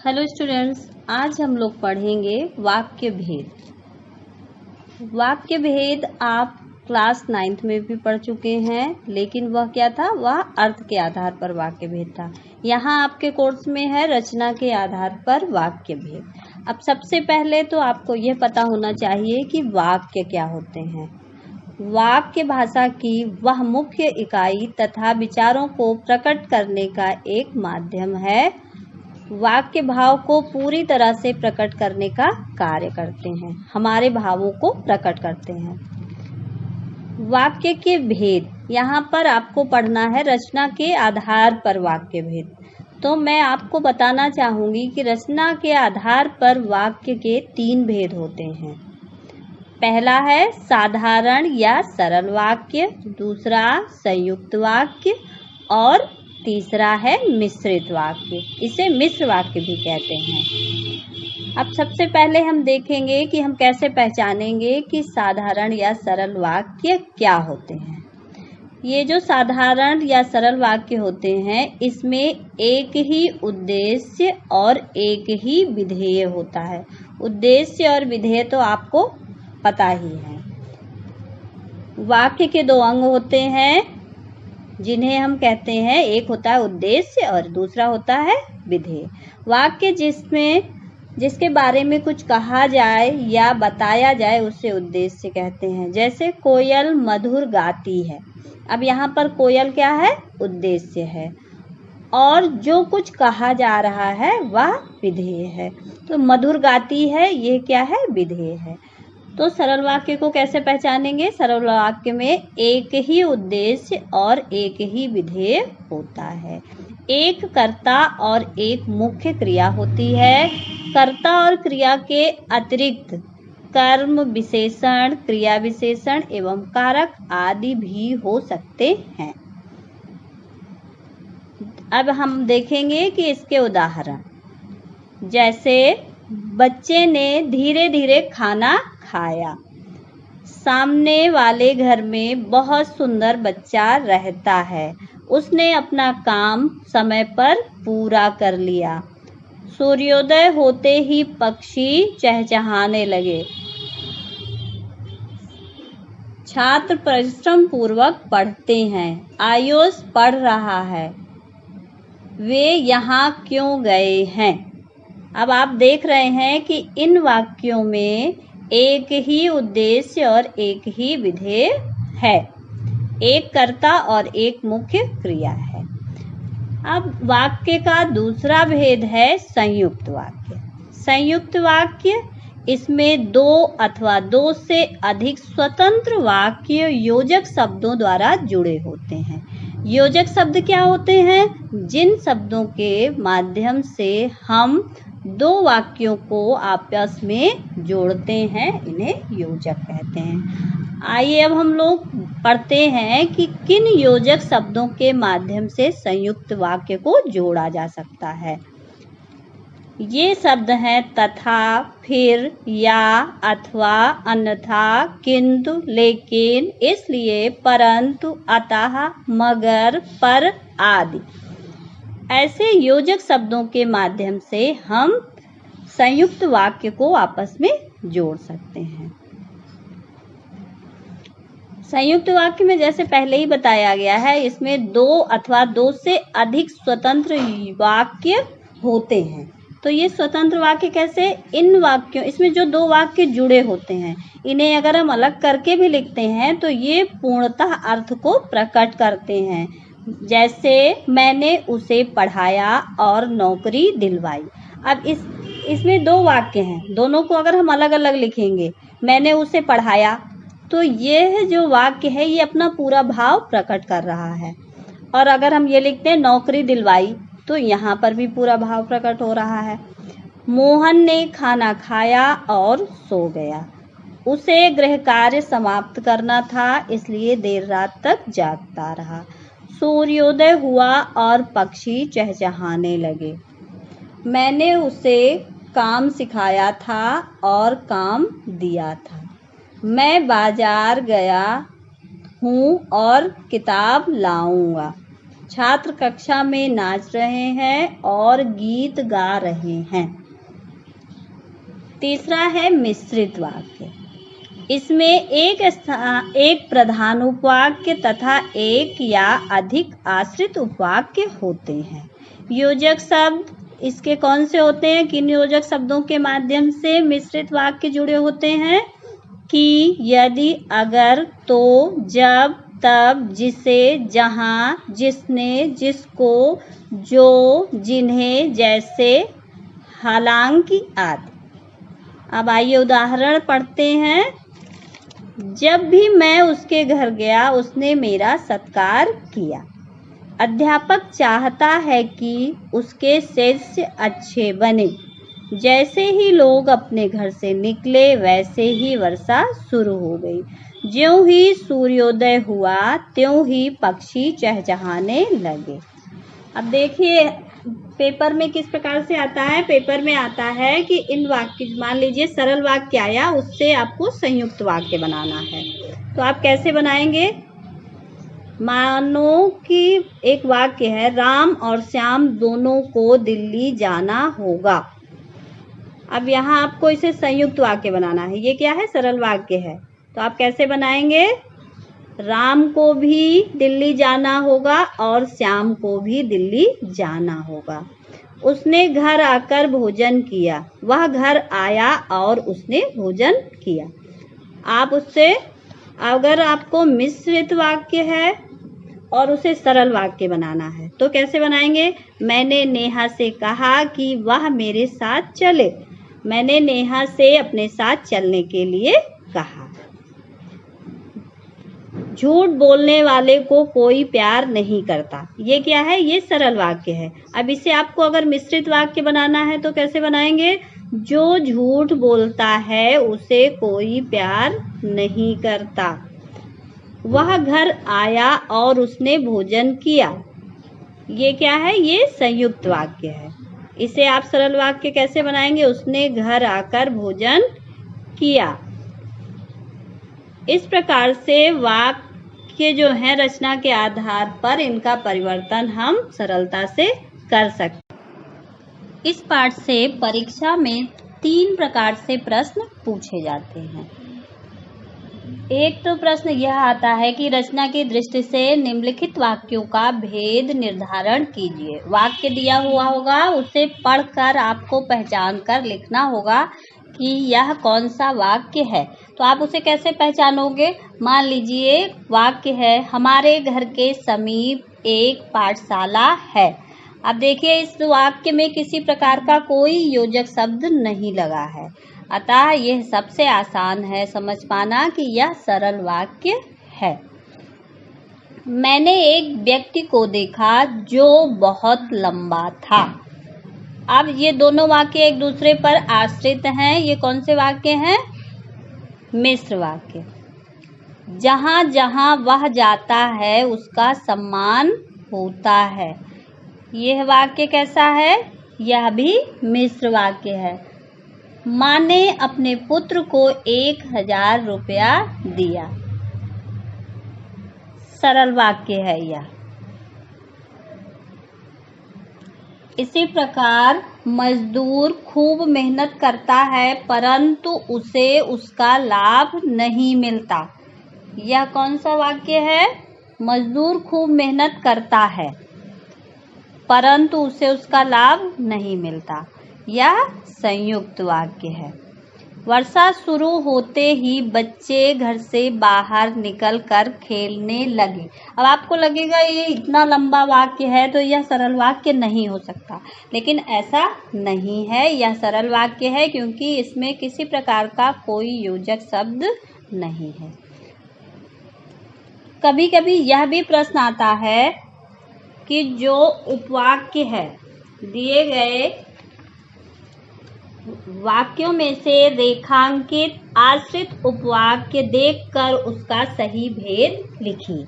Hello students, आज हम लोग पढ़ेंगे वाक्य भेद। वाक्य भेद आप क्लास 9th में भी पढ़ चुके हैं, लेकिन वह क्या था? वह अर्थ के आधार पर वाक्य भेद था। यहाँ आपके कोर्स में है रचना के आधार पर वाक्य भेद। अब सबसे पहले तो आपको यह पता होना चाहिए कि वाक्य क्या होते हैं। वाक्य भाषा की वह मुख्य इकाई तथा विचारों को प्रकट करने का एक माध्यम है। वाक्य भाव को पूरी तरह से प्रकट करने का कार्य करते हैं, हमारे भावों को प्रकट करते हैं। वाक्य के भेद, यहाँ पर आपको पढ़ना है रचना के आधार पर वाक्य भेद। तो मैं आपको बताना चाहूंगी कि रचना के आधार पर वाक्य के 3 भेद होते हैं। पहला है साधारण या सरल वाक्य, दूसरा संयुक्त वाक्य और तीसरा है मिश्रित वाक्य। इसे मिश्र वाक्य भी कहते हैं। अब सबसे पहले हम देखेंगे कि हम कैसे पहचानेंगे कि साधारण या सरल वाक्य क्या होते हैं। ये जो साधारण या सरल वाक्य होते हैं, इसमें एक ही उद्देश्य और एक ही विधेय होता है। उद्देश्य और विधेय तो आपको पता ही है। वाक्य के 2 अंग होते हैं जिन्हें हम कहते हैं, एक होता है उद्देश्य और दूसरा होता है विधेय। वाक्य जिसके बारे में कुछ कहा जाए या बताया जाए उसे उद्देश्य कहते हैं। जैसे कोयल मधुर गाती है। अब यहाँ पर कोयल क्या है? उद्देश्य है, और जो कुछ कहा जा रहा है वह विधेय है। तो मधुर गाती है, ये क्या है? विधेय है। तो सरल वाक्य को कैसे पहचानेंगे? सरल वाक्य में एक ही उद्देश्य और एक ही विधेय होता है। एक कर्ता और एक मुख्य क्रिया होती है। कर्ता और क्रिया के अतिरिक्त कर्म विशेषण, क्रिया विशेषण एवं कारक आदि भी हो सकते हैं। अब हम देखेंगे कि इसके उदाहरण, जैसे बच्चे ने धीरे धीरे खाना खाया। सामने वाले घर में बहुत सुंदर बच्चा रहता है। उसने अपना काम समय पर पूरा कर लिया। सूर्योदय होते ही पक्षी चहचहाने लगे। छात्र परिश्रम पूर्वक पढ़ते हैं। आयुष पढ़ रहा है। वे यहाँ क्यों गए हैं? अब आप देख रहे हैं कि इन वाक्यों में एक ही उद्देश्य और एक ही विधेय है। एक कर्ता और एक मुख्य क्रिया है। अब वाक्य का दूसरा भेद है संयुक्त वाक्य। संयुक्त वाक्य, इसमें 2 अथवा 2 से अधिक स्वतंत्र वाक्य योजक शब्दों द्वारा जुड़े होते हैं। योजक शब्द क्या होते हैं? जिन शब्दों के माध्यम से हम 2 वाक्यों को आपस में जोड़ते हैं, इन्हें योजक कहते हैं। आइए अब हम लोग पढ़ते हैं कि किन योजक शब्दों के माध्यम से संयुक्त वाक्य को जोड़ा जा सकता है। ये शब्द हैं तथा, फिर, या, अथवा, अन्यथा, किंतु, लेकिन, इसलिए, परंतु, अतः, मगर, पर आदि। ऐसे योजक शब्दों के माध्यम से हम संयुक्त वाक्य को आपस में जोड़ सकते हैं। संयुक्त वाक्य में जैसे पहले ही बताया गया है, इसमें 2 अथवा 2 से अधिक स्वतंत्र वाक्य होते हैं। तो ये स्वतंत्र वाक्य कैसे? इन वाक्यों, इसमें जो 2 वाक्य जुड़े होते हैं, इन्हें अगर हम अलग करके भी लिखते हैं तो ये पूर्णतः अर्थ को प्रकट करते हैं। जैसे मैंने उसे पढ़ाया और नौकरी दिलवाई। अब इसमें 2 वाक्य हैं, दोनों को अगर हम अलग अलग लिखेंगे, मैंने उसे पढ़ाया, तो यह जो वाक्य है ये अपना पूरा भाव प्रकट कर रहा है। और अगर हम ये लिखते हैं नौकरी दिलवाई, तो यहाँ पर भी पूरा भाव प्रकट हो रहा है। मोहन ने खाना खाया और सो गया। उसे गृह कार्य समाप्त करना था, इसलिए देर रात तक जागता रहा। सूर्योदय हुआ और पक्षी चहचहाने लगे। मैंने उसे काम सिखाया था और काम दिया था। मैं बाजार गया हूँ और किताब लाऊंगा। छात्र कक्षा में नाच रहे हैं और गीत गा रहे हैं। तीसरा है मिश्रित वाक्य। इसमें एक प्रधान उपवाक्य तथा एक या अधिक आश्रित उपवाक्य होते हैं। योजक शब्द इसके कौन से होते हैं? किन योजक शब्दों के माध्यम से मिश्रित वाक्य जुड़े होते हैं? कि, यदि, अगर, तो, जब, तब, जिसे, जहाँ, जिसने, जिसको, जो, जिन्हें, जैसे, हालांकि आदि। अब आइए उदाहरण पढ़ते हैं। जब भी मैं उसके घर गया उसने मेरा सत्कार किया। अध्यापक चाहता है कि उसके शिष्य अच्छे बने। जैसे ही लोग अपने घर से निकले वैसे ही वर्षा शुरू हो गई। ज्यों ही सूर्योदय हुआ त्यों ही पक्षी चहचहाने लगे। अब देखिए पेपर में किस प्रकार से आता है। पेपर में आता है कि इन वाक्य, मान लीजिए सरल वाक्य आया, उससे आपको संयुक्त वाक्य बनाना है। तो आप कैसे बनाएंगे? मानो कि एक वाक्य है, राम और श्याम दोनों को दिल्ली जाना होगा। अब यहाँ आपको इसे संयुक्त वाक्य बनाना है। ये क्या है? सरल वाक्य है। तो आप कैसे बनाएंगे? राम को भी दिल्ली जाना होगा और श्याम को भी दिल्ली जाना होगा। उसने घर आकर भोजन किया। वह घर आया और उसने भोजन किया। आप उससे, अगर आपको मिश्रित वाक्य है और उसे सरल वाक्य बनाना है तो कैसे बनाएंगे? मैंने नेहा से कहा कि वह मेरे साथ चले। मैंने नेहा से अपने साथ चलने के लिए कहा। झूठ बोलने वाले को कोई प्यार नहीं करता। ये क्या है? ये सरल वाक्य है। अब इसे आपको अगर मिश्रित वाक्य बनाना है तो कैसे बनाएंगे? जो झूठ बोलता है उसे कोई प्यार नहीं करता। वह घर आया और उसने भोजन किया। ये क्या है? ये संयुक्त वाक्य है। इसे आप सरल वाक्य कैसे बनाएंगे? उसने घर आकर भोजन किया। इस प्रकार से वाक्य जो है रचना के आधार पर इनका परिवर्तन हम सरलता से कर सकते। इस पाठ से परीक्षा में 3 प्रकार से प्रश्न पूछे जाते हैं। एक तो प्रश्न यह आता है कि रचना की दृष्टि से निम्नलिखित वाक्यों का भेद निर्धारण कीजिए। वाक्य दिया हुआ होगा, उसे पढ़कर आपको पहचान कर लिखना होगा कि यह कौन सा वाक्य है। तो आप उसे कैसे पहचानोगे? मान लीजिए वाक्य है, हमारे घर के समीप एक पाठशाला है। अब देखिए इस वाक्य में किसी प्रकार का कोई योजक शब्द नहीं लगा है, अतः यह सबसे आसान है समझ पाना कि यह सरल वाक्य है। मैंने एक व्यक्ति को देखा जो बहुत लंबा था। अब ये दोनों वाक्य एक दूसरे पर आश्रित हैं। ये कौन से वाक्य हैं? मिश्र वाक्य। जहाँ जहाँ वह जाता है उसका सम्मान होता है। यह वाक्य कैसा है? यह भी मिश्र वाक्य है। माँ ने अपने पुत्र को 1000 रुपया दिया। सरल वाक्य है यह। इसी प्रकार मजदूर खूब मेहनत करता है परंतु उसे उसका लाभ नहीं मिलता। यह कौन सा वाक्य है? मजदूर खूब मेहनत करता है परंतु उसे उसका लाभ नहीं मिलता। यह संयुक्त वाक्य है। वर्षा शुरू होते ही बच्चे घर से बाहर निकलकर खेलने लगे। अब आपको लगेगा ये इतना लंबा वाक्य है तो यह सरल वाक्य नहीं हो सकता, लेकिन ऐसा नहीं है। यह सरल वाक्य है क्योंकि इसमें किसी प्रकार का कोई योजक शब्द नहीं है। कभी कभी यह भी प्रश्न आता है कि जो उपवाक्य है, दिए गए वाक्यों में से रेखांकित आश्रित उपवाक्य देखकर उसका सही भेद लिखिए।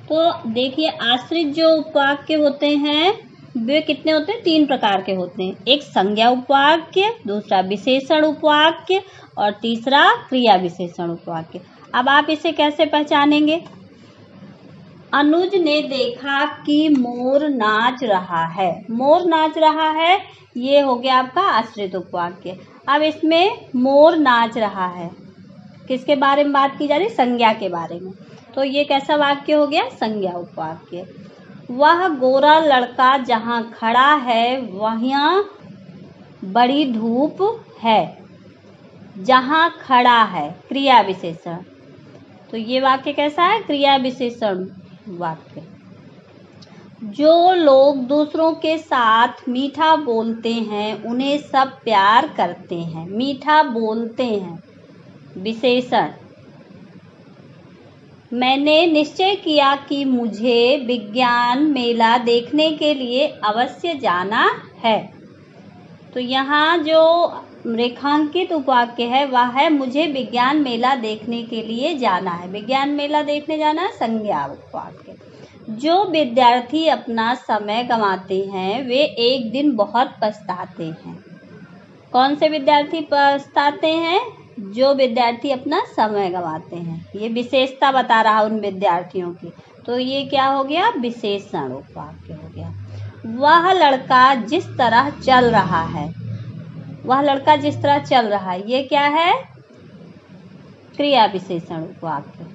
तो देखिए आश्रित जो उपवाक्य होते हैं वे कितने होते हैं? 3 प्रकार के होते हैं। एक संज्ञा उपवाक्य, दूसरा विशेषण उपवाक्य और तीसरा क्रिया विशेषण उपवाक्य। अब आप इसे कैसे पहचानेंगे? अनुज ने देखा कि मोर नाच रहा है। मोर नाच रहा है, ये हो गया आपका आश्रित उपवाक्य। अब इसमें मोर नाच रहा है, किसके बारे में बात की जा रही? संज्ञा के बारे में। तो ये कैसा वाक्य हो गया? संज्ञा उपवाक्य। वह गोरा लड़का जहाँ खड़ा है वहाँ बड़ी धूप है। जहाँ खड़ा है, क्रिया विशेषण। तो ये वाक्य कैसा है? क्रिया विशेषण वाक्य। जो लोग दूसरों के साथ मीठा बोलते हैं उन्हें सब प्यार करते हैं। मीठा बोलते हैं, विशेषण। मैंने निश्चय किया कि मुझे विज्ञान मेला देखने के लिए अवश्य जाना है। तो यहाँ जो रेखांकित उपवाक्य है वह है मुझे विज्ञान मेला देखने के लिए जाना है। विज्ञान मेला देखने जाना है, संज्ञा उपवाक्य। जो विद्यार्थी अपना समय गंवाते हैं वे एक दिन बहुत पछताते हैं। कौन से विद्यार्थी पछताते हैं? जो विद्यार्थी अपना समय गंवाते हैं। ये विशेषता बता रहा उन विद्यार्थियों की। तो ये क्या हो गया? विशेषण उपवाक्य हो गया। वह लड़का जिस तरह चल रहा है, वह लड़का जिस तरह चल रहा है, ये क्या है? क्रिया विशेषण उपवाक्य।